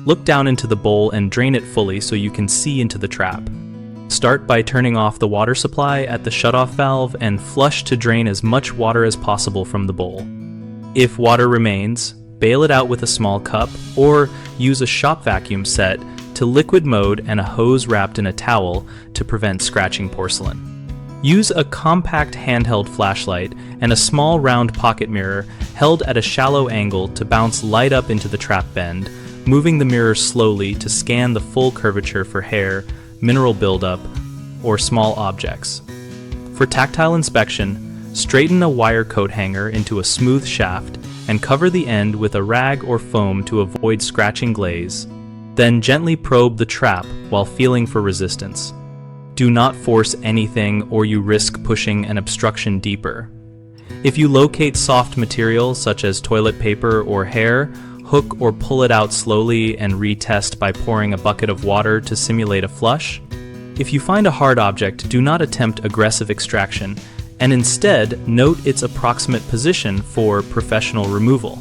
Look down into the bowl and drain it fully so you can see into the trap. Start by turning off the water supply at the shutoff valve and flush to drain as much water as possible from the bowl. If water remains, bail it out with a small cup or use a shop vacuum set to liquid mode and a hose wrapped in a towel to prevent scratching porcelain. Use a compact handheld flashlight and a small round pocket mirror held at a shallow angle to bounce light up into the trap bend, moving the mirror slowly to scan the full curvature for hair, mineral buildup, or small objects. For tactile inspection, straighten a wire coat hanger into a smooth shaft and cover the end with a rag or foam to avoid scratching glaze. Then gently probe the trap while feeling for resistance. Do not force anything or you risk pushing an obstruction deeper. If you locate soft material such as toilet paper or hair, hook or pull it out slowly and retest by pouring a bucket of water to simulate a flush. If you find a hard object, do not attempt aggressive extraction and instead note its approximate position for professional removal.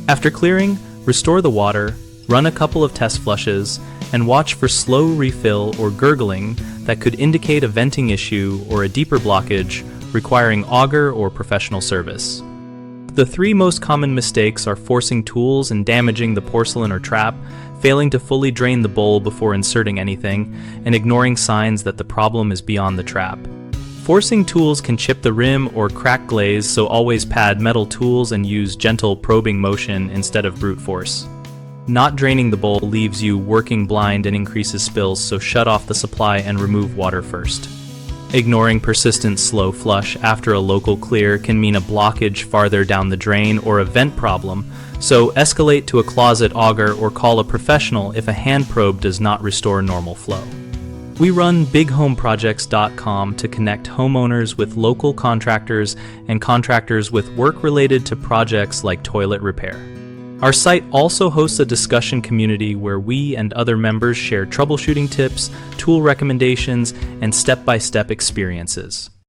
After clearing, restore the water, run a couple of test flushes, and watch for slow refill or gurgling that could indicate a venting issue or a deeper blockage requiring auger or professional service. The three most common mistakes are forcing tools and damaging the porcelain or trap, failing to fully drain the bowl before inserting anything, and ignoring signs that the problem is beyond the trap. Forcing tools can chip the rim or crack glaze, so always pad metal tools and use gentle probing motion instead of brute force. Not draining the bowl leaves you working blind and increases spills, so shut off the supply and remove water first. Ignoring persistent slow flush after a local clear can mean a blockage farther down the drain or a vent problem, so escalate to a closet auger or call a professional if a hand probe does not restore normal flow. We run bighomeprojects.com to connect homeowners with local contractors and contractors with work related to projects like toilet repair. Our site also hosts a discussion community where we and other members share troubleshooting tips, tool recommendations, and step-by-step experiences.